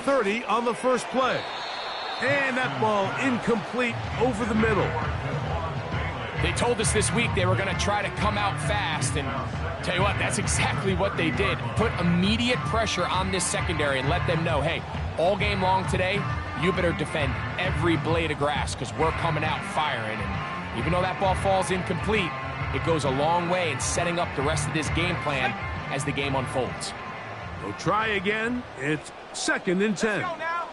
30 on the first play. And that ball incomplete over the middle. They told us this week they were going to try to come out fast, and tell you what, that's exactly what they did. Put immediate pressure on this secondary and let them know, hey, all game long today, you better defend every blade of grass because we're coming out firing. And even though that ball falls incomplete, it goes a long way in setting up the rest of this game plan as the game unfolds. They'll try again. It's 2nd and 10. Let's go now.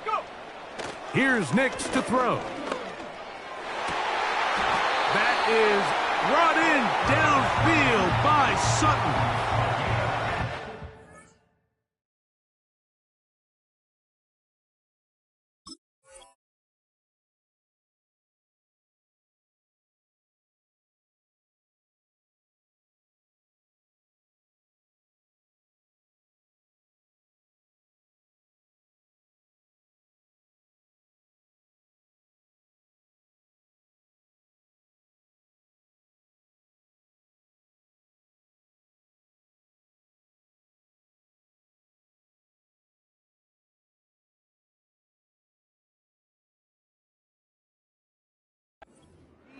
Go. Here's Nix to throw. That is brought in downfield by Sutton.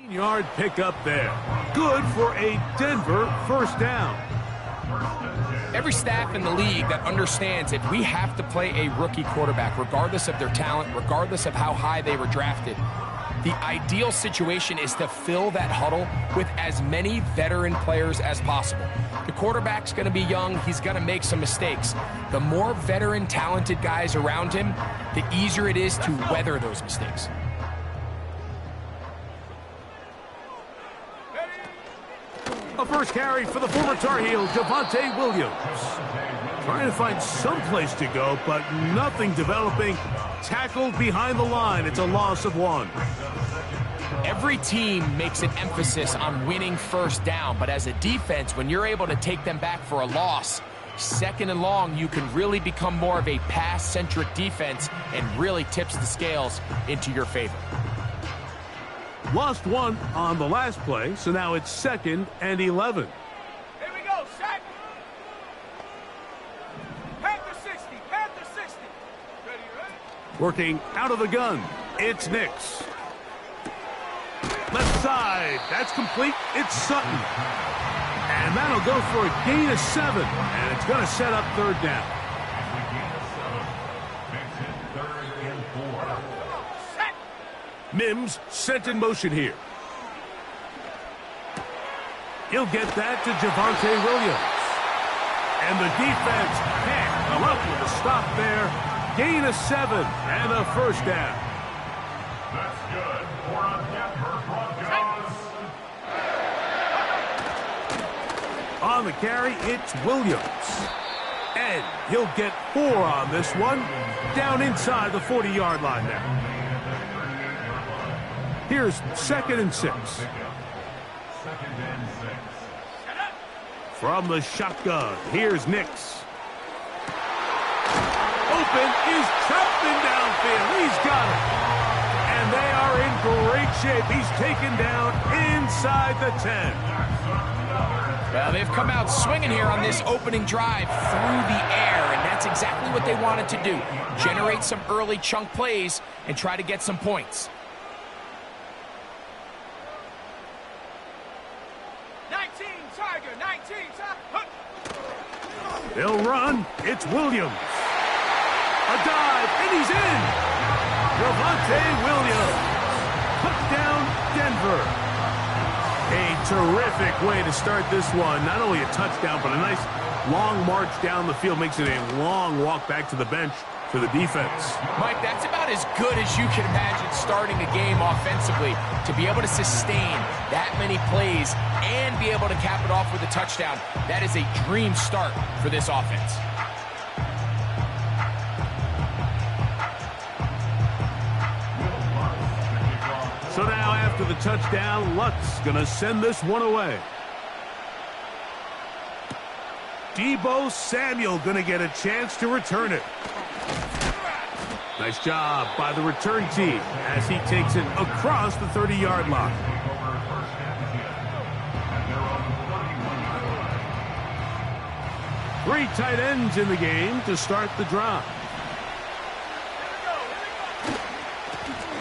Yard pickup there. Good for a Denver first down. Every staff in the league that understands if we have to play a rookie quarterback, regardless of their talent, regardless of how high they were drafted, the ideal situation is to fill that huddle with as many veteran players as possible. The quarterback's going to be young. He's going to make some mistakes. The more veteran, talented guys around him, the easier it is to weather those mistakes. A first carry for the former Tar Heel, Javonte Williams. Trying to find some place to go, but nothing developing. Tackled behind the line. It's a loss of 1. Every team makes an emphasis on winning first down, but as a defense, when you're able to take them back for a loss, 2nd and long, you can really become more of a pass-centric defense and really tips the scales into your favor. Lost 1 on the last play, so now it's 2nd and 11. Here we go, set. Panther 60, Panther 60. Ready, ready? Working out of the gun, it's Nix. Left side, that's complete, it's Sutton. And that'll go for a gain of 7, and it's going to set up 3rd down. Mims sent in motion here. He'll get that to Javonte Williams. And the defense can't come up with a stop there. Gain of 7 and a first down. That's good for a Denver Broncos. On the carry, it's Williams. And he'll get 4 on this one. Down inside the 40-yard line now. Here's 2nd and 6. From the shotgun, here's Nix. Open is trapped in downfield. He's got it. And they are in great shape. He's taken down inside the 10. Well, they've come out swinging here on this opening drive through the air, and that's exactly what they wanted to do. Generate some early chunk plays and try to get some points. 19, Tiger, 19, Tiger. They'll run. It's Williams. A dive, and he's in. Javonte Williams. Touchdown, Denver. A terrific way to start this one. Not only a touchdown, but a nice long march down the field. Makes it a long walk back to the bench for the defense. Mike, that's about as good as you can imagine starting a game offensively. To be able to sustain that many plays and be able to cap it off with a touchdown, that is a dream start for this offense. So now after the touchdown, Lutz going to send this one away. Deebo Samuel going to get a chance to return it. Nice job by the return team as he takes it across the 30-yard line. Three tight ends in the game to start the drive.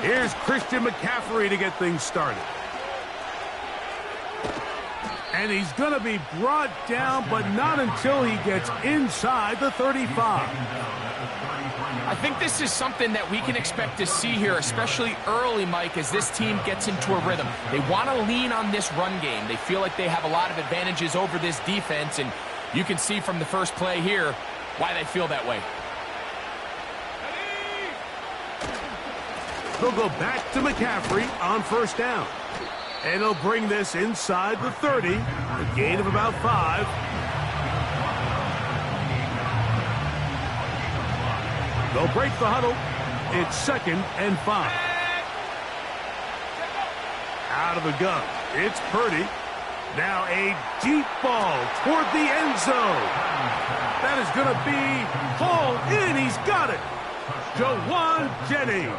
Here's Christian McCaffrey to get things started. And he's going to be brought down, but not until he gets inside the 35. I think this is something that we can expect to see here, especially early, Mike, as this team gets into a rhythm. They want to lean on this run game. They feel like they have a lot of advantages over this defense, and you can see from the first play here why they feel that way. They'll go back to McCaffrey on first down. And he'll bring this inside the 30, a gain of about 5. They'll break the huddle. It's 2nd and 5. Out of the gun, it's Purdy. Now a deep ball toward the end zone. That is going to be hauled in. He's got it. Jawan Jennings.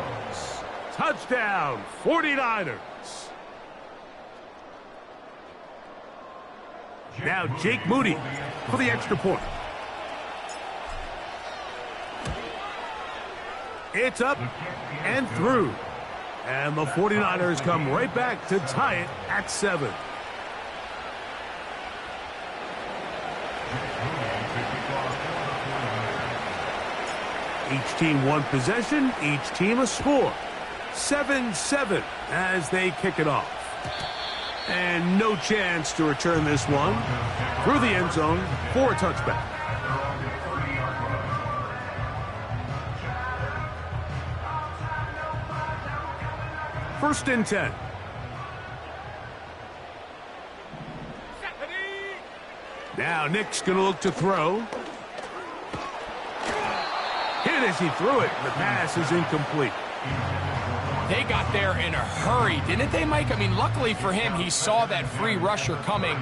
Touchdown, 49ers. Now Jake Moody for the extra point. It's up and through. And the 49ers come right back to tie it at 7. Each team one possession, each team a score. 7-7 as they kick it off. And no chance to return this one through the end zone for a touchback. First and 10. Now Nick's going to look to throw. Hit as he threw it. The pass is incomplete. They got there in a hurry, didn't they, Mike? I mean, luckily for him, he saw that free rusher coming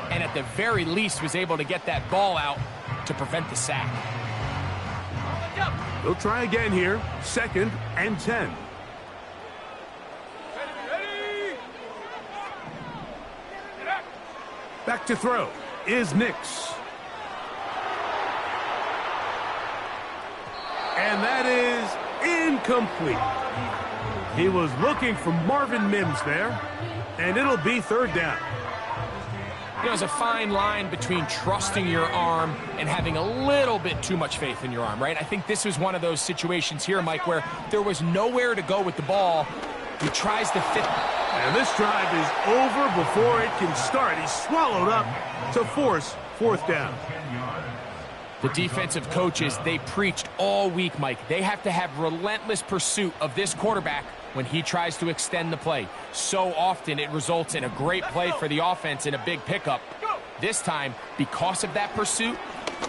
and at the very least was able to get that ball out to prevent the sack. They'll try again here. 2nd and 10. Back to throw is Nix. And that is incomplete. He was looking for Marvin Mims there, and it'll be 3rd down. You know, there's a fine line between trusting your arm and having a little bit too much faith in your arm, right? I think this was one of those situations here, Mike, where there was nowhere to go with the ball. He tries to fit. And this drive is over before it can start. He's swallowed up to force 4th down. The defensive coaches, they preached all week, Mike. They have to have relentless pursuit of this quarterback when he tries to extend the play. So often it results in a great play for the offense and a big pickup. This time, because of that pursuit,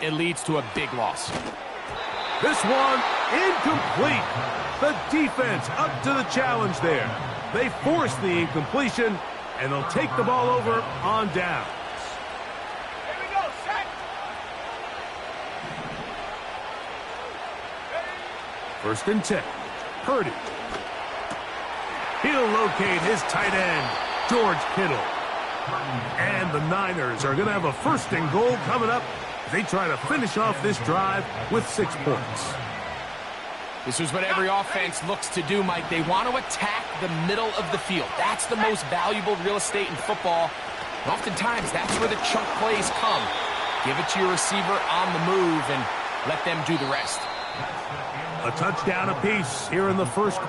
it leads to a big loss. This one incomplete. The defense up to the challenge there. They force the incompletion, and they'll take the ball over on down. First and 10. Purdy. He'll locate his tight end, George Kittle. And the Niners are going to have a 1st and goal coming up as they try to finish off this drive with 6 points. This is what every offense looks to do, Mike. They want to attack the middle of the field. That's the most valuable real estate in football. And oftentimes, that's where the chunk plays come. Give it to your receiver on the move and let them do the rest. A touchdown apiece here in the first.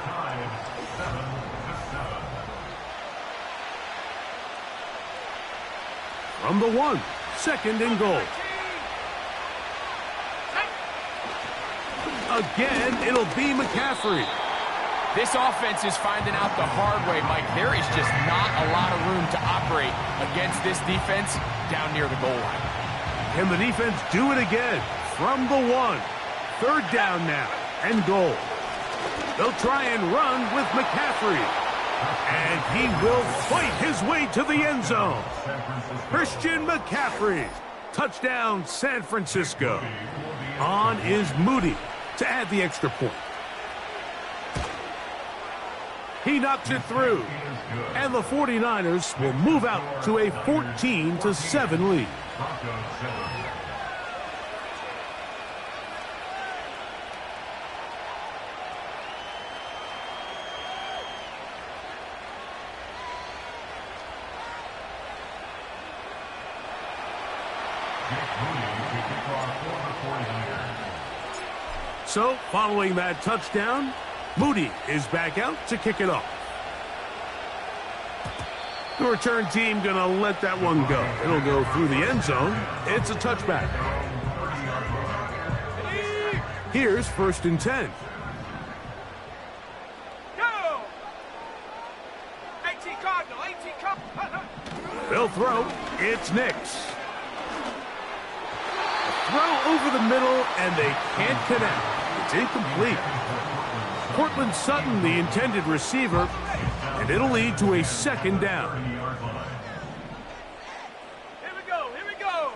From the 1, 2nd and goal. Again, it'll be McCaffrey. This offense is finding out the hard way, Mike. There is just not a lot of room to operate against this defense down near the goal line. Can the defense do it again? From the 1, 3rd down now. And goal. They'll try and run with McCaffrey. And he will fight his way to the end zone. Christian McCaffrey. Touchdown, San Francisco. On is Moody to add the extra point. He knocks it through. And the 49ers will move out to a 14-7 lead. So, following that touchdown, Moody is back out to kick it off. The return team going to let that one go. It'll go through the end zone. It's a touchback. Here's 1st and 10. Go! 18 Cardinal, 18 Cardinal. They'll throw. It's Nix. Throw over the middle, and they can't connect. It's incomplete. Cortland Sutton, the intended receiver, and it'll lead to a 2nd down. Here we go, here we go.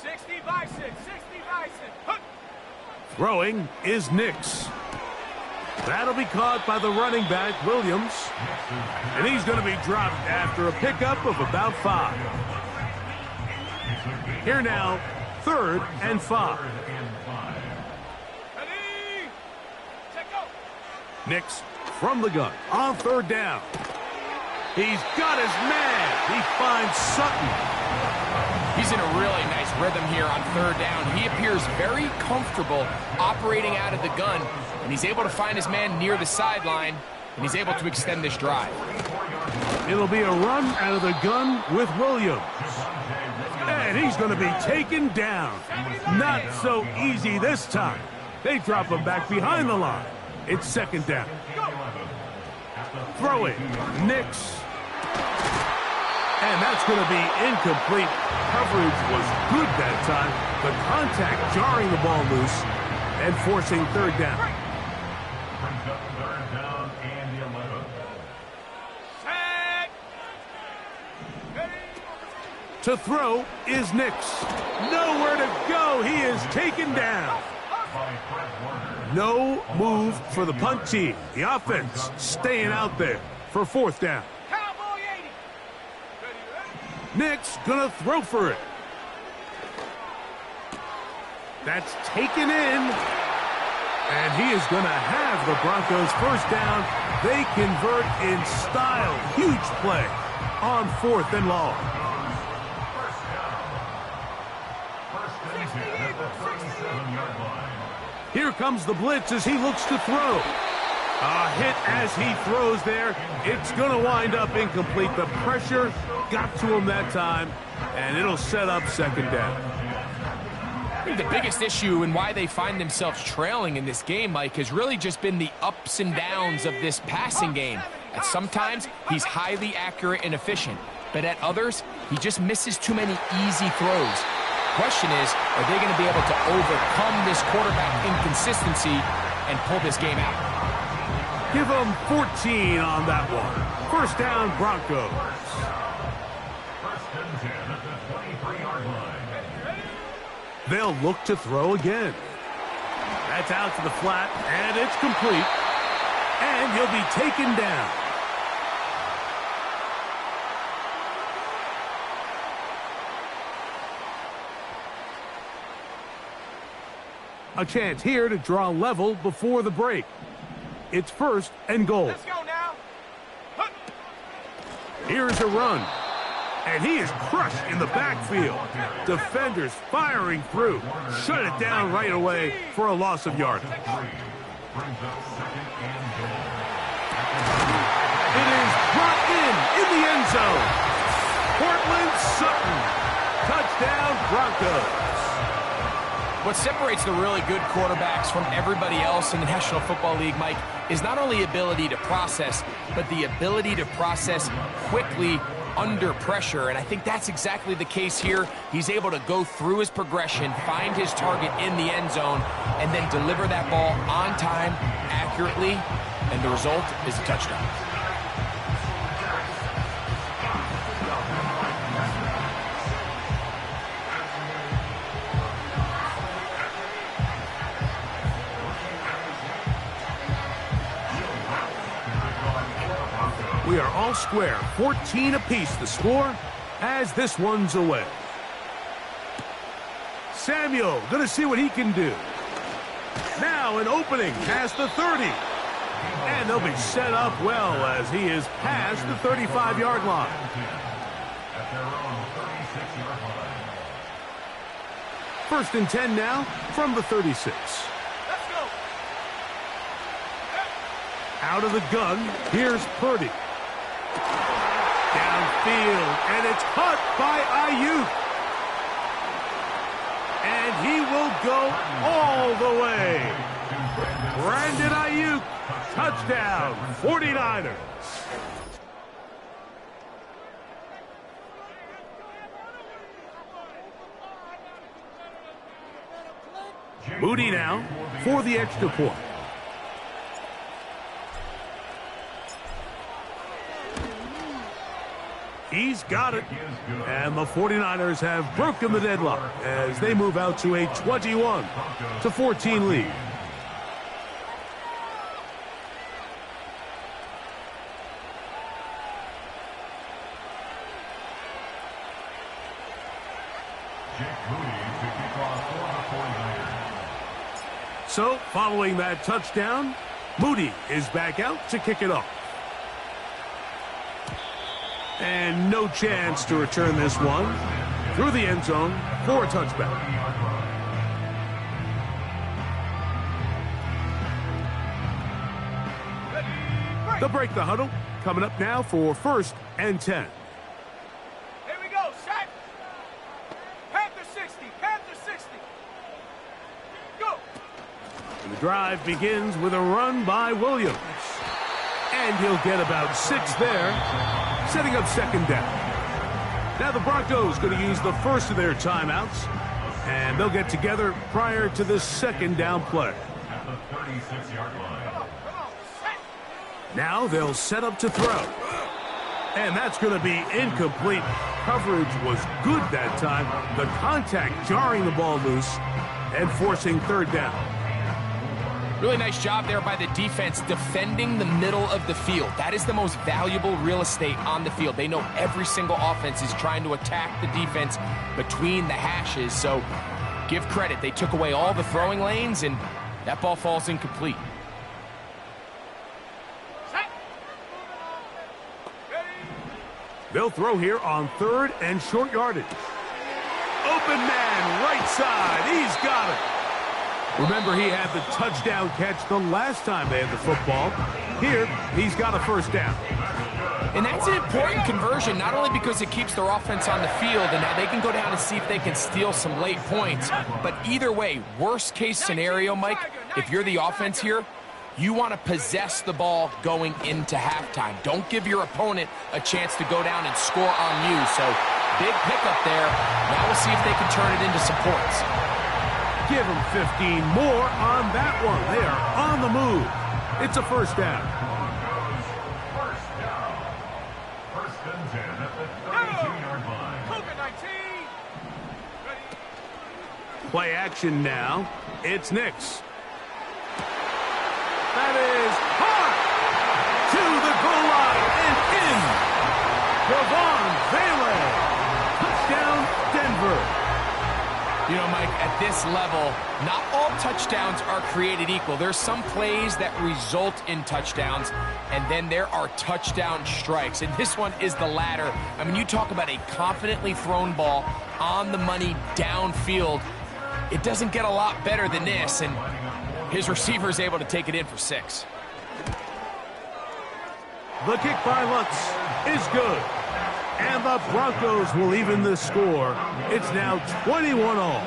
60 Bison, 60 Bison. Hook. Throwing is Nix. That'll be caught by the running back, Williams. And he's going to be dropped after a pickup of about 5. Here now, 3rd and 5. Ready? Set go. Nix from the gun on 3rd down. He's got his man. He finds Sutton. He's in a really nice rhythm here on 3rd down. He appears very comfortable operating out of the gun, and he's able to find his man near the sideline, and he's able to extend this drive. It'll be a run out of the gun with Williams. And he's going to be taken down. Not so easy this time. They drop him back behind the line. It's 2nd down. Throw it. Nix. And that's going to be incomplete. Coverage was good that time. The contact jarring the ball loose and forcing 3rd down. Brings up 3rd down and 11. Set. Ready? To throw is Nix. Nowhere to go. He is taken down. By Fred Warner. No move for the punt team. The offense staying out there for 4th down. Cowboy 80. Ready, ready? Nix gonna throw for it. That's taken in. And he is gonna have the Broncos 1st down. They convert in style. Huge play on 4th and long. First and 10 at the 37-yard line. Here comes the blitz as he looks to throw. A hit as he throws there. It's going to wind up incomplete. The pressure got to him that time, and it'll set up 2nd down. I think the biggest issue and why they find themselves trailing in this game, Mike, has really just been the ups and downs of this passing game. At sometimes, he's highly accurate and efficient, but at others, he just misses too many easy throws. Question is, are they going to be able to overcome this quarterback inconsistency and pull this game out? Give them 14 on that one. 1st down, Broncos. First and 10 at the 23-yard line. They'll look to throw again. That's out to the flat, and it's complete. And he'll be taken down. A chance here to draw level before the break. It's 1st and goal. Let's go now. Hook. Here's a run. And he is crushed in the backfield. Defenders firing through. Shut it down right away for a loss of yardage. Brings up 2nd and goal. It is brought in the end zone. Cortland Sutton. Touchdown, Broncos. What separates the really good quarterbacks from everybody else in the National Football League, Mike, is not only ability to process, but the ability to process quickly under pressure. And I think that's exactly the case here. He's able to go through his progression, find his target in the end zone, and then deliver that ball on time, accurately, and the result is a touchdown. We are all square, 14 apiece the score as this one's away. Samuel gonna see what he can do. Now an opening past the 30. And they'll be set up well as he is past the 35-yard line. At their own 36-yard line. First and 10 now from the 36. Let's go. Out of the gun, here's Purdy. Downfield, and it's caught by Ayuk. And he will go all the way. Brandon Ayuk, touchdown, 49ers. Moody now for the extra point. He's got it. And the 49ers have broken the deadlock as they move out to a 21-14 lead. So, following that touchdown, Moody is back out to kick it off. And no chance to return this one through the end zone for a touchback. They'll break the huddle. Coming up now for first and 10. Here we go. Set. Panther 60. Panther 60. Go. And the drive begins with a run by Williams. And he'll get about 6 there, setting up second down. Now the Broncos going to use the first of their timeouts, and they'll get together prior to the second down play. At the 36-yard line. Now they'll set up to throw. And that's going to be incomplete. Coverage was good that time. The contact jarring the ball loose and forcing third down. Really nice job there by the defense defending the middle of the field. That is the most valuable real estate on the field. They know every single offense is trying to attack the defense between the hashes. So give credit. They took away all the throwing lanes, and that ball falls incomplete. They'll throw here on third and short yardage. Open man, right side. He's got it. Remember, he had the touchdown catch the last time they had the football. Here, he's got a first down. And that's an important conversion, not only because it keeps their offense on the field, and now they can go down and see if they can steal some late points. But either way, worst case scenario, Mike, if you're the offense here, you want to possess the ball going into halftime. Don't give your opponent a chance to go down and score on you. So big pickup there. Now we'll see if they can turn it into some points. Give them 15 more on that one. They are on the move. It's a first down. First and 10 at the 32-yard line. COVID-19. Play action now. It's Nix. That is hard to the goal line and in. Ravon Vele. Touchdown, Denver. You know, Mike, at this level, not all touchdowns are created equal. There's some plays that result in touchdowns, and then there are touchdown strikes. And this one is the latter. I mean, you talk about a confidently thrown ball on the money downfield. It doesn't get a lot better than this, and his receiver is able to take it in for 6. The kick by Lutz is good. And the Broncos will even the score. It's now 21-all.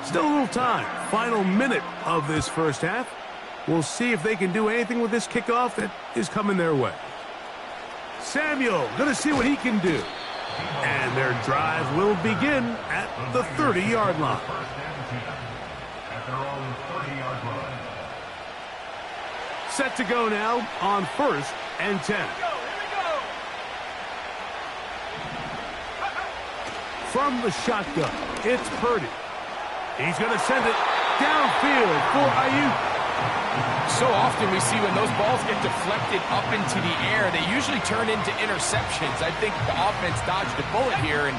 Still a little time. Final minute of this first half. We'll see if they can do anything with this kickoff that is coming their way. Samuel going to see what he can do. And their drive will begin at the 30-yard line. At their own 30-yard line. Set to go now on first and 10. From the shotgun, it's Purdy. He's going to send it downfield for Ayuk. So often we see when those balls get deflected up into the air, they usually turn into interceptions. I think the offense dodged a bullet here, and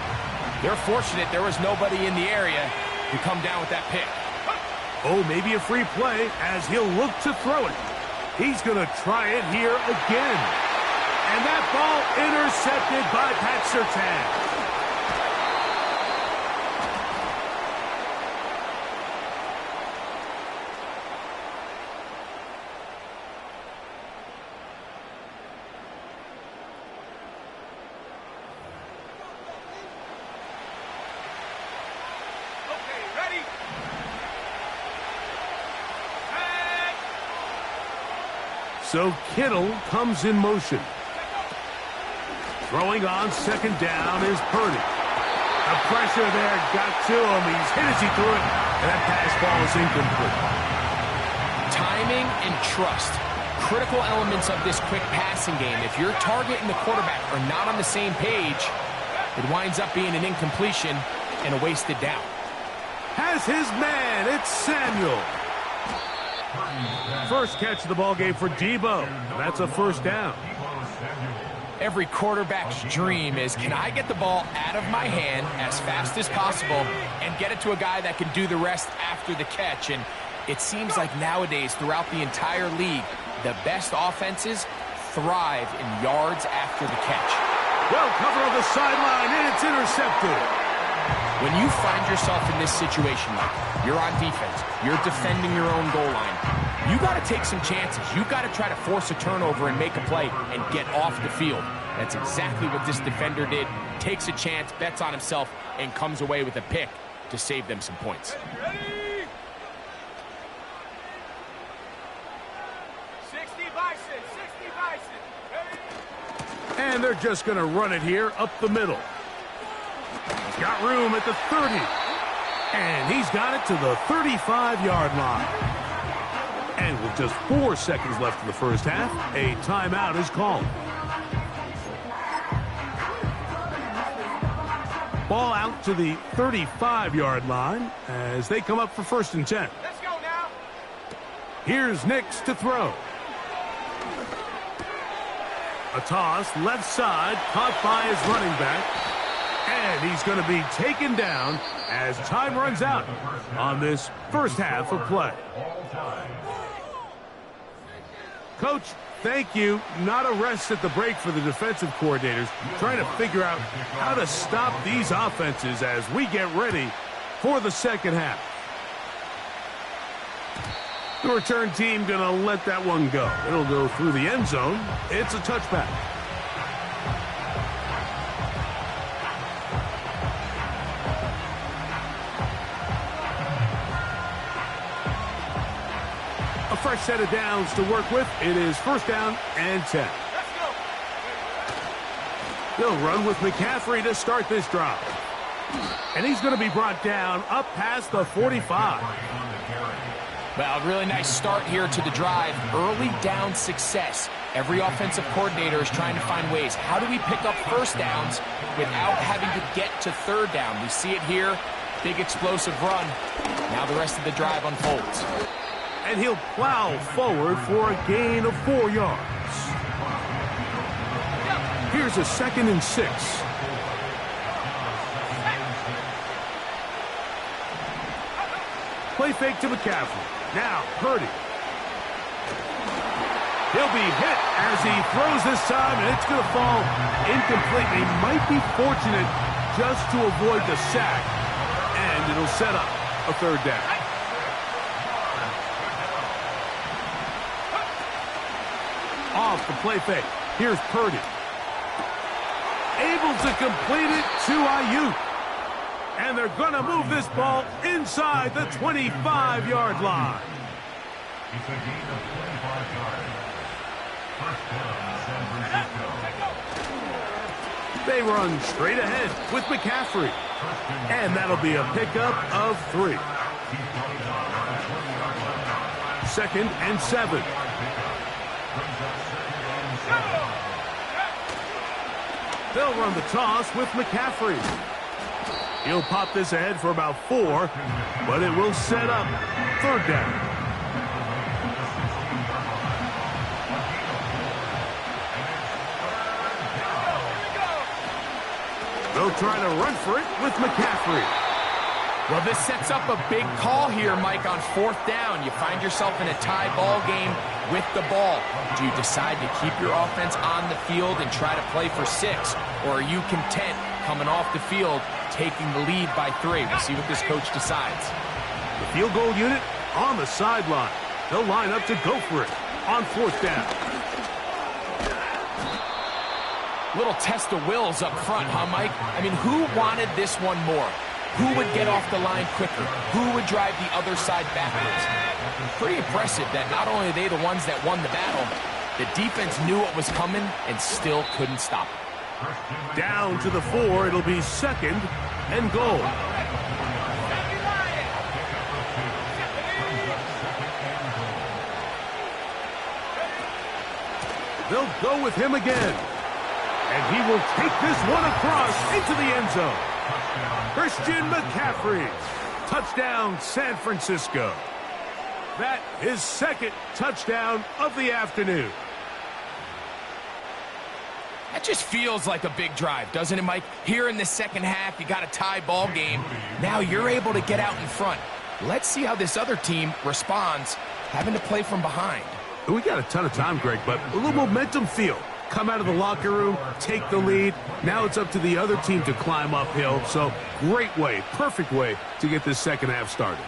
they're fortunate there was nobody in the area to come down with that pick. Oh, maybe a free play as he'll look to throw it. He's going to try it here again. And that ball intercepted by Pat Surtain. So Kittle comes in motion. Throwing on second down is Purdy. The pressure there got to him. He's hit as he threw it, and that pass ball is incomplete. Timing and trust. Critical elements of this quick passing game. If your target and the quarterback are not on the same page, it winds up being an incompletion and a wasted down. Has his man. It's Samuel. First catch of the ball game for Debo. That's a first down. Every quarterback's dream is, can I get the ball out of my hand as fast as possible and get it to a guy that can do the rest after the catch? And it seems like nowadays throughout the entire league, the best offenses thrive in yards after the catch. Well covered on the sideline, and it's intercepted. When you find yourself in this situation, Mike, you're on defense, you're defending your own goal line, you got to take some chances. You got to try to force a turnover and make a play and get off the field. That's exactly what this defender did. Takes a chance, bets on himself, and comes away with a pick to save them some points. Ready? 60 Bison, 60 Bison. Ready? And they're just going to run it here up the middle. He's got room at the 30. And he's got it to the 35-yard line. And with just 4 seconds left in the first half, a timeout is called. Ball out to the 35-yard line as they come up for 1st and 10. Let's go now. Here's Nix to throw. A toss, left side, caught by his running back. And he's going to be taken down as time runs out on this first half of play. Coach, thank you. Not a rest at the break for the defensive coordinators, trying to figure out how to stop these offenses as we get ready for the second half. The return team going to let that one go. It'll go through the end zone. It's a touchback. A fresh set of downs to work with. It is 1st down and 10. Let's go. They'll run with McCaffrey to start this drive. And he's going to be brought down up past the 45. Well, a really nice start here to the drive. Early down success. Every offensive coordinator is trying to find ways. How do we pick up 1st downs without having to get to 3rd down? We see it here. Big explosive run. Now the rest of the drive unfolds. And he'll plow forward for a gain of 4 yards. Here's a 2nd and 6. Play fake to McCaffrey. Now Purdy. He'll be hit as he throws this time, and it's going to fall incomplete. He might be fortunate just to avoid the sack, and it'll set up a 3rd down. Off the play fake. Here's Purdy. Able to complete it to Ayuk. And they're going to move this ball inside the 25-yard line. It's a gain of 25 yards. 1st down, San Francisco. They run straight ahead with McCaffrey. And that'll be a pickup of 3. 2nd and 7. They'll run the toss with McCaffrey. He'll pop this ahead for about 4, but it will set up 3rd down. They'll try to run for it with McCaffrey. Well, this sets up a big call here, Mike, on 4th down. You find yourself in a tie ball game with the ball. Do you decide to keep your offense on the field and try to play for 6? Or are you content coming off the field, taking the lead by 3? We'll see what this coach decides. The field goal unit on the sideline. They'll line up to go for it on 4th down. Little test of wills up front, huh, Mike? I mean, who wanted this one more? Who would get off the line quicker? Who would drive the other side backwards? Pretty impressive that not only are they the ones that won the battle, the defense knew what was coming and still couldn't stop it. Down to the 4, it'll be 2nd and goal. They'll go with him again. And he will take this one across into the end zone. Christian McCaffrey. Touchdown, San Francisco. That is 2nd touchdown of the afternoon. That just feels like a big drive, doesn't it, Mike? Here in the second half, you got a tie ball game. Now you're able to get out in front. Let's see how this other team responds, having to play from behind. We got a ton of time, Greg, but a little momentum feel. Come out of the locker room, take the lead. Now it's up to the other team to climb uphill. So great way, perfect way to get this second half started.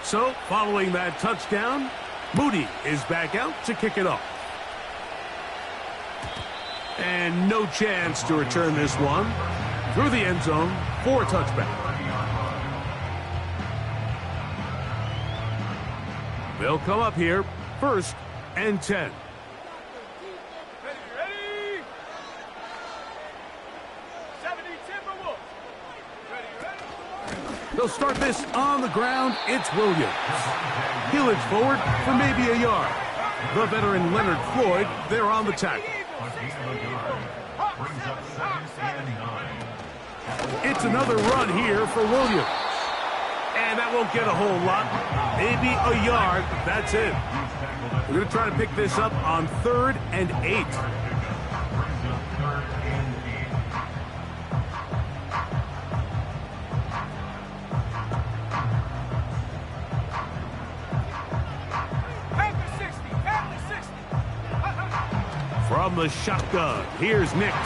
So following that touchdown, Moody is back out to kick it off. And no chance to return this one through the end zone for a touchback. They'll come up here, 1st and 10. Ready? 70 Timberwolves. Ready? They'll start this on the ground. It's Williams. He'll edge forward for maybe a yard. The veteran Leonard Floyd, they're on the tackle. It's another run here for Williams. And that won't get a whole lot. Maybe a yard. That's it. We're going to try to pick this up on 3rd and 8. From the shotgun, here's Nix.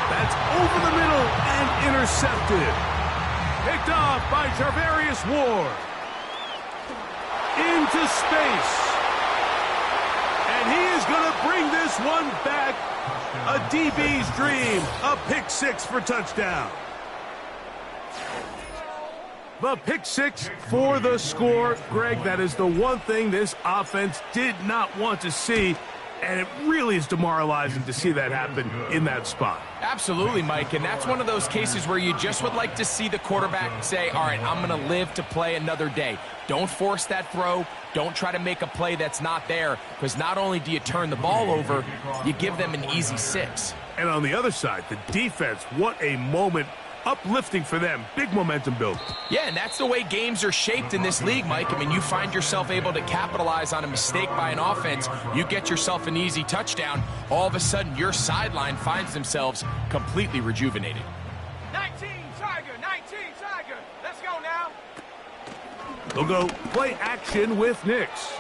That's over the middle and intercepted. Picked off by Charvarius Ward. Into space. And he is going to bring this one back. A DB's dream. A pick 6 for touchdown. The pick 6 for the score. Greg, that is the one thing this offense did not want to see. And it really is demoralizing to see that happen in that spot. Absolutely, Mike, and that's one of those cases where you just would like to see the quarterback say, all right, I'm going to live to play another day. Don't force that throw. Don't try to make a play that's not there, because not only do you turn the ball over, you give them an easy 6. And on the other side, the defense, what a moment. Uplifting for them. Big momentum build. Yeah, and that's the way games are shaped in this league, Mike. I mean, you find yourself able to capitalize on a mistake by an offense. You get yourself an easy touchdown. All of a sudden, your sideline finds themselves completely rejuvenated. 19 Tiger, 19 Tiger. Let's go now. They'll go play action with Nix.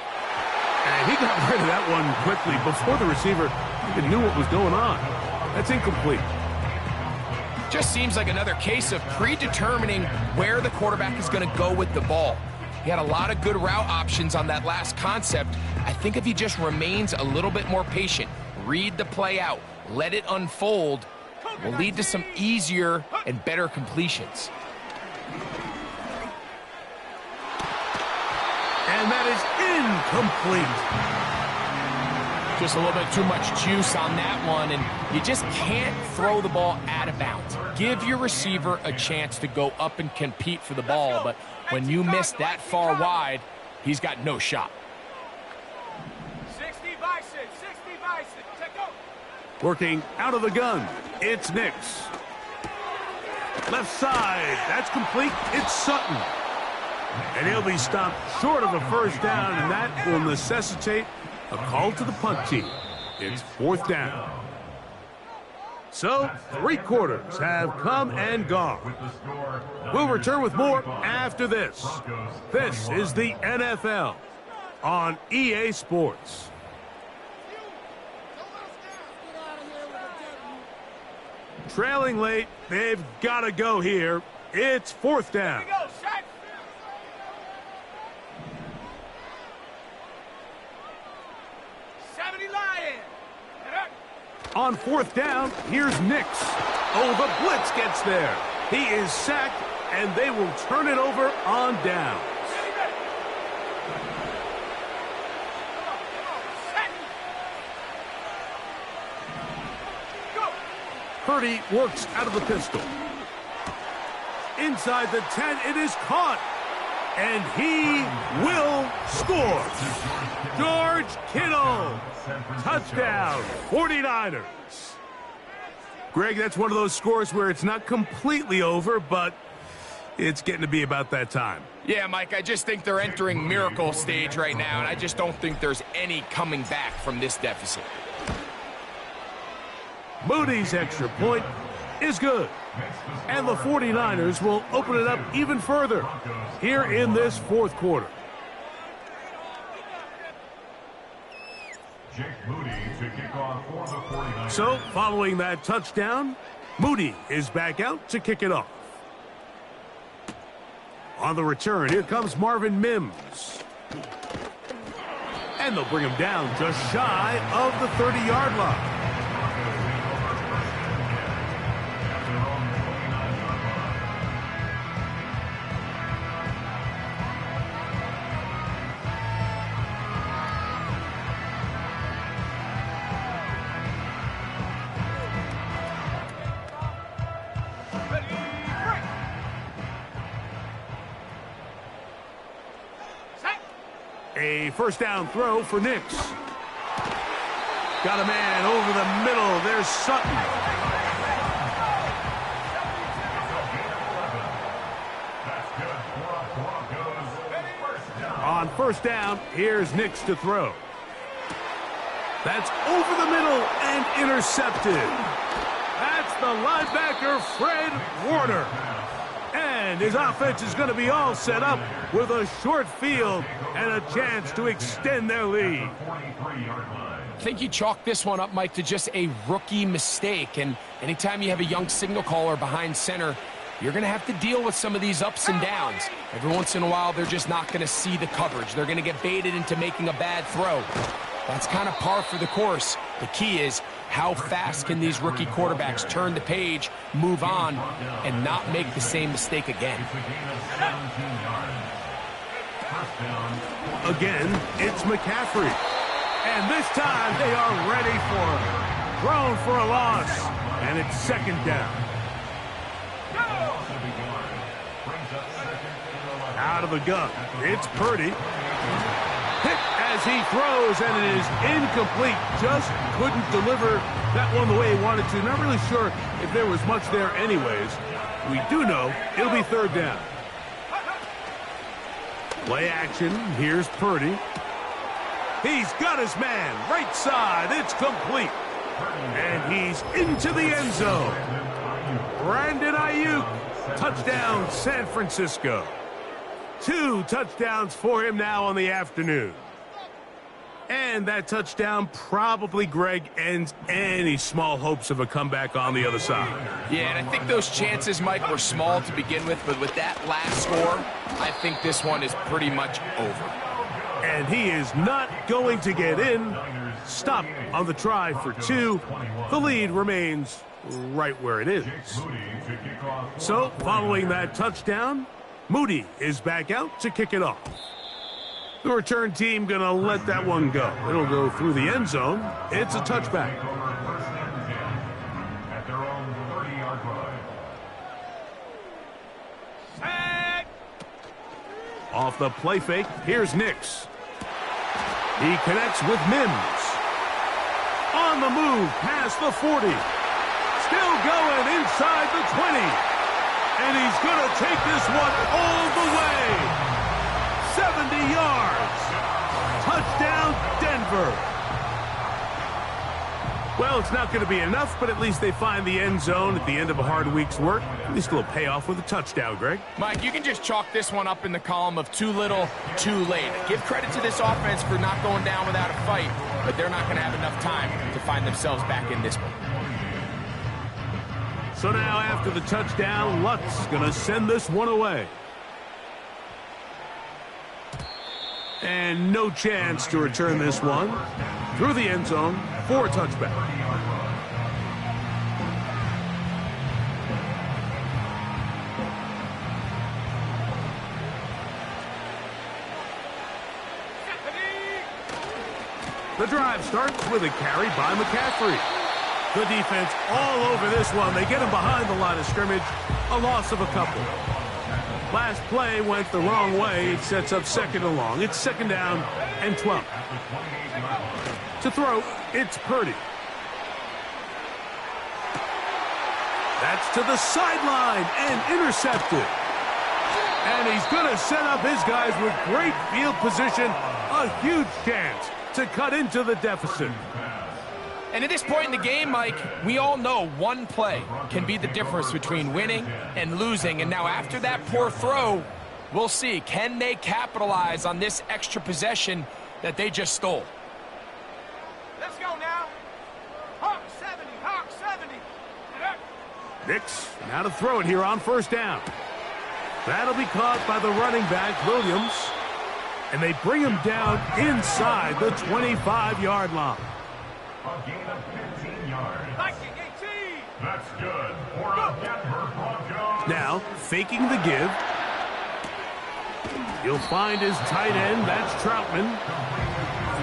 And he got rid of that one quickly before the receiver even knew what was going on. That's incomplete. Just seems like another case of predetermining where the quarterback is going to go with the ball. He had a lot of good route options on that last concept. I think if he just remains a little bit more patient, read the play out, let it unfold, will lead to some easier and better completions. And that is incomplete. Just a little bit too much juice on that one, and you just can't throw the ball out of bounds. Give your receiver a chance to go up and compete for the ball, but when you miss that far wide, he's got no shot. 60 Bison, 60 Bison. Take go. Working out of the gun, it's Nix. Left side, that's complete. It's Sutton. And he'll be stopped short of a first down, and that will necessitate a call to the punt team. It's 4th down. So, 3 quarters have come and gone. We'll return with more after this. This is the NFL on EA Sports. Trailing late, they've got to go here. It's 4th down. Here we go, Shaq. On 4th down, here's Nix. Oh, the blitz gets there. He is sacked, and they will turn it over on downs. Purdy works out of the pistol. Inside the 10, it is caught. And he will score. George Kittle. Touchdown, 49ers. Greg, that's one of those scores where it's not completely over, but it's getting to be about that time. Yeah, Mike, I just think they're entering miracle stage right now, and I just don't think there's any coming back from this deficit. Moody's extra point is good. And the 49ers will open it up even further here in this 4th quarter. Jake Moody to kick off for the 49ers. So, following that touchdown, Moody is back out to kick it off. On the return, here comes Marvin Mims. And they'll bring him down just shy of the 30-yard line. A first down throw for Nix. Got a man over the middle. There's Sutton. On first down, here's Nix to throw. That's over the middle and intercepted. That's the linebacker, Fred Warner. And his offense is going to be all set up with a short field and a chance to extend their lead. I think you chalk this one up, Mike, to just a rookie mistake. And anytime you have a young signal caller behind center, you're going to have to deal with some of these ups and downs. Every once in a while, they're just not going to see the coverage. They're going to get baited into making a bad throw. That's kind of par for the course. The key is, how fast can these rookie quarterbacks turn the page, move on, and not make the same mistake again? Again, it's McCaffrey. And this time they are ready for it. Thrown for a loss. And it's 2nd down. Out of the gun. It's Purdy. Hit as he throws, and it is incomplete. Just couldn't deliver that one the way he wanted to. Not really sure if there was much there anyways. We do know it'll be 3rd down. Play action. Here's Purdy. He's got his man. Right side. It's complete. And he's into the end zone. Brandon Ayuk. Touchdown, San Francisco. 2 touchdowns for him now on the afternoon. And that touchdown probably, Greg, ends any small hopes of a comeback on the other side. Yeah, and I think those chances, Mike, were small to begin with, but with that last score, I think this one is pretty much over. And he is not going to get in. Stop on the try for 2. The lead remains right where it is. So, following that touchdown, Moody is back out to kick it off. The return team going to let that one go. It'll go through the end zone. It's a touchback. At their own 30-yard line. Off the play fake, here's Nix. He connects with Mims. On the move past the 40. Still going inside the 20. And he's going to take this one all the way. yards. Touchdown, Denver. Well, it's not going to be enough, but at least they find the end zone at the end of a hard week's work. At least it'll pay off with a touchdown, Greg. Mike, you can just chalk this one up in the column of too little, too late. Give credit to this offense for not going down without a fight, but they're not going to have enough time to find themselves back in this one. So now after the touchdown, Lutz going to send this one away. And no chance to return this one through the end zone for a touchback. The drive starts with a carry by McCaffrey. The defense all over this one. They get him behind the line of scrimmage. A loss of a couple. Last play went the wrong way. It sets up second and long. It's second down and 12. To throw, it's Purdy. That's to the sideline and intercepted. And he's going to set up his guys with great field position. A huge chance to cut into the deficit. And at this point in the game, Mike, we all know one play can be the difference between winning and losing. And now after that poor throw, we'll see. Can they capitalize on this extra possession that they just stole? Let's go now. Hawk 70, Hawk 70. Nix now to throw it here on first down. That'll be caught by the running back, Williams. And they bring him down inside the 25-yard line. A gain of 15 yards. 18. That's good for a Denver Broncos. Now, faking the give. He'll find his tight end. That's Troutman.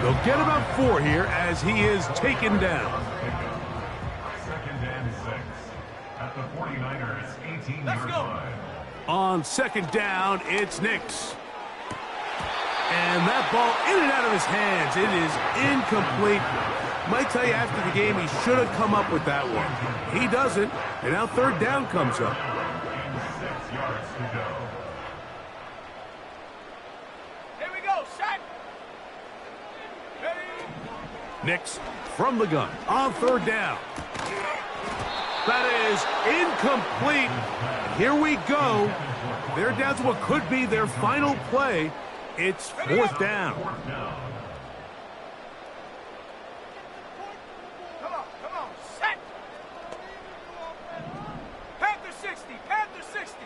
They'll get about 4 here as he is taken down. Second and 6 at the 49ers 18-yard line. On second down, it's Nix. And that ball in and out of his hands. It is incomplete. Might tell you after the game he should have come up with that one. He doesn't, and now third down comes up. 6 yards to go. Here we go, set. Ready. Nix from the gun on third down. That is incomplete. Here we go. They're down to what could be their final play. It's fourth down. Come on, set. Panther 60, Panther 60.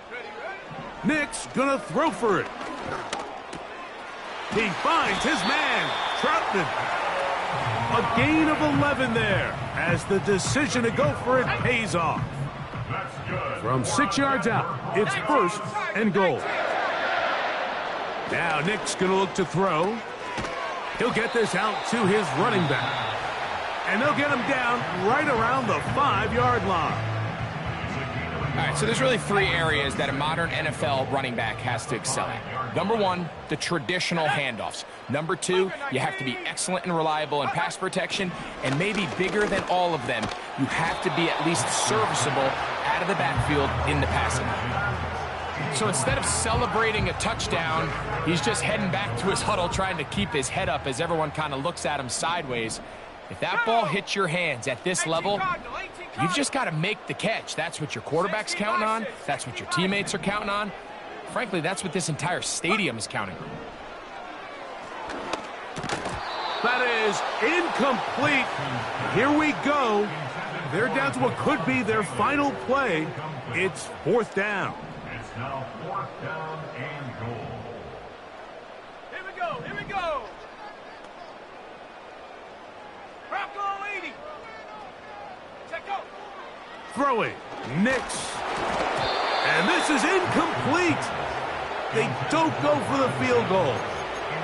Ready. Nix gonna throw for it. He finds his man, Troutman. A gain of 11 there as the decision to go for it pays off. From 6 yards out, it's first and goal. Now Nick's going to look to throw. He'll get this out to his running back. And they'll get him down right around the 5-yard line. All right, so there's really 3 areas that a modern NFL running back has to excel at. Number 1, the traditional handoffs. Number 2, you have to be excellent and reliable in pass protection. And maybe bigger than all of them, you have to be at least serviceable out of the backfield in the passing game. So instead of celebrating a touchdown, he's just heading back to his huddle trying to keep his head up as everyone kind of looks at him sideways. If that ball hits your hands at this level, you've just got to make the catch. That's what your quarterback's counting on. That's what your teammates are counting on. Frankly, that's what this entire stadium is counting on. That is incomplete. Here we go. They're down to what could be their final play. It's fourth down. It's now fourth down and goal. Here we go, here we go. Bronco 80. Check out. Throwing, Nix. And this is incomplete. They don't go for the field goal.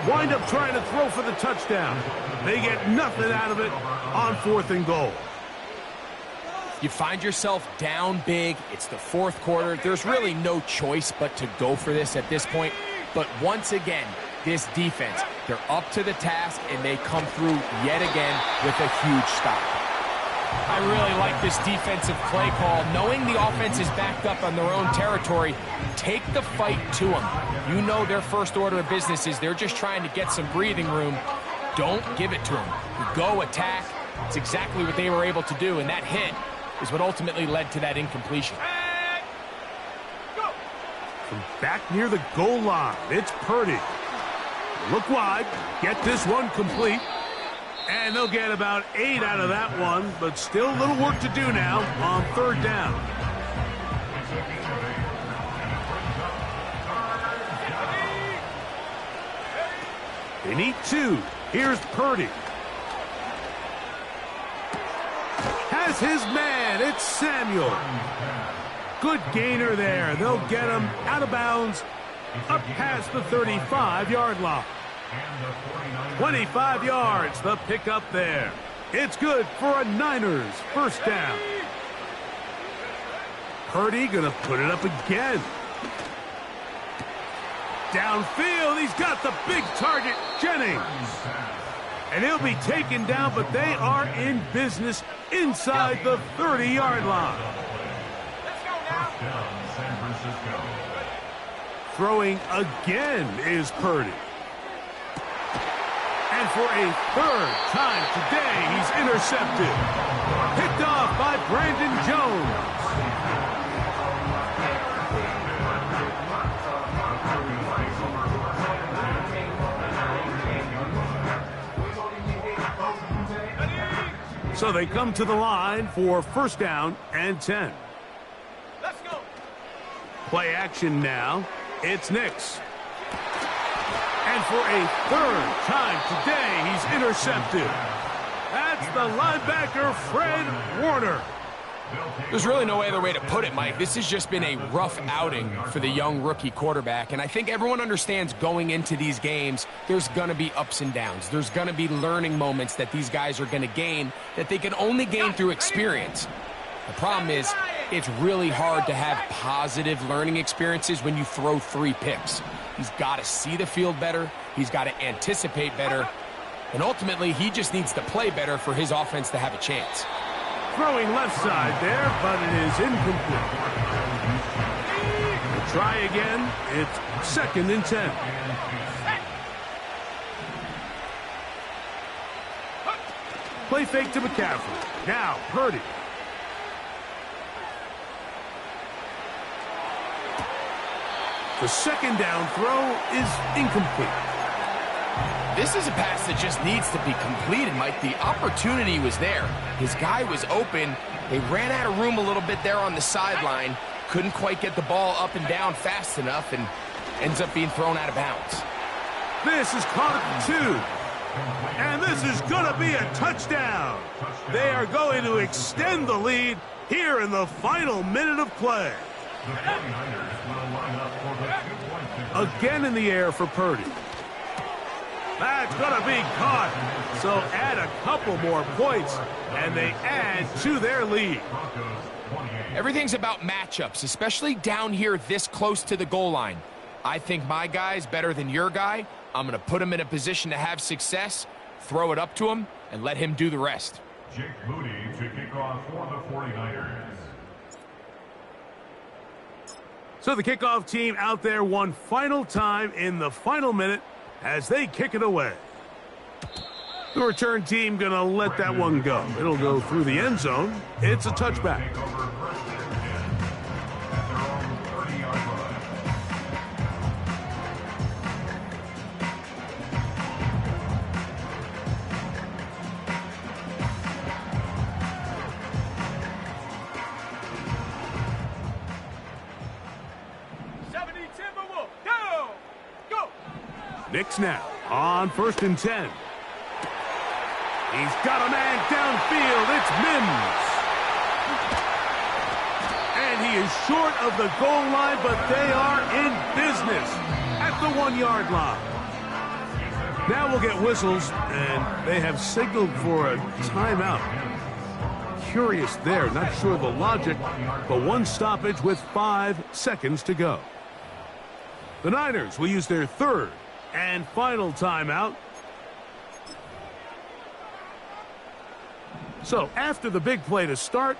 Wind up trying to throw for the touchdown. They get nothing out of it on fourth and goal. You find yourself down big. It's the fourth quarter. There's really no choice but to go for this at this point. But once again, this defense, they're up to the task, and they come through yet again with a huge stop. I really like this defensive play call. Knowing the offense is backed up on their own territory, take the fight to them. You know their first order of business is they're just trying to get some breathing room. Don't give it to them. You go attack. It's exactly what they were able to do, and that hit is what ultimately led to that incompletion. From back near the goal line, it's Purdy. Look wide, get this one complete. And they'll get about 8 out of that one, but still a little work to do now on third down. They need 2. Here's Purdy. Has his man. It's Samuel. Good gainer there. They'll get him out of bounds up past the 35-yard line. 25 yards, the pickup there. It's good for a Niners first down. Purdy gonna put it up again. Downfield, he's got the big target, Jennings. And he'll be taken down, but they are in business inside the 30-yard line. Throwing again is Purdy. And for a third time today, he's intercepted. Picked off by Brandon Jones. So they come to the line for first down and 10. Let's go. Play action now. It's Nix. And for a third time today, he's intercepted. That's the linebacker, Fred Warner. There's really no other way to put it, Mike. This has just been a rough outing for the young rookie quarterback, and I think everyone understands going into these games, there's going to be ups and downs. There's going to be learning moments that these guys are going to gain that they can only gain through experience. The problem is, it's really hard to have positive learning experiences when you throw 3 picks. He's got to see the field better. He's got to anticipate better. And ultimately, he just needs to play better for his offense to have a chance. Throwing left side there, but it is incomplete. We'll try again. It's second and 10. Play fake to McCaffrey. Now, Purdy. The second down throw is incomplete. This is a pass that just needs to be completed, Mike. The opportunity was there. His guy was open. They ran out of room a little bit there on the sideline. Couldn't quite get the ball up and down fast enough and ends up being thrown out of bounds. This is caught at 2. And this is going to be a touchdown. They are going to extend the lead here in the final minute of play. Again in the air for Purdy. That's going to be caught. So add a couple more points, and they add to their lead. Everything's about matchups, especially down here this close to the goal line. I think my guy's better than your guy. I'm going to put him in a position to have success, throw it up to him, and let him do the rest. Jake Moody to kick off for the 49ers. So the kickoff team out there one final time in the final minute as they kick it away. The return team going to let that one go. It'll go through the end zone. It's a touchback. Nix now on first and 10. He's got a man downfield. It's Mims. And he is short of the goal line, but they are in business at the 1-yard line. Now we'll get whistles, and they have signaled for a timeout. Curious there, not sure the logic, but one stoppage with 5 seconds to go. The Niners will use their third and final timeout. So So after the big play to start,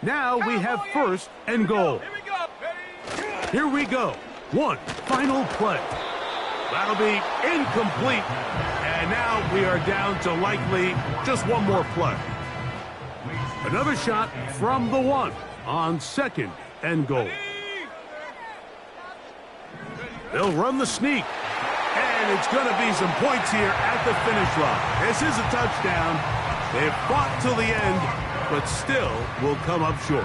now we have first and goal. Here we go. Ready? Here we go. One final play. That'll be incomplete. And now we are down to likely just one more play. Another shot from the one on second and goal. They'll run the sneak. And it's going to be some points here at the finish line. This is a touchdown. They've fought till the end, but still will come up short.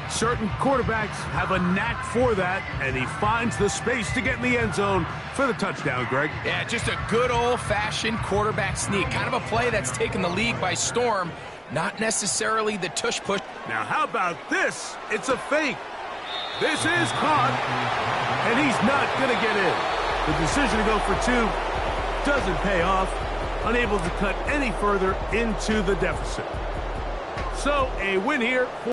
Certain quarterbacks have a knack for that, and he finds the space to get in the end zone for the touchdown, Greg. Yeah, just a good old-fashioned quarterback sneak. Kind of a play that's taken the league by storm, not necessarily the tush push. Now, how about this? It's a fake. This is caught, and he's not going to get in. The decision to go for two doesn't pay off, unable to cut any further into the deficit. So, a win here.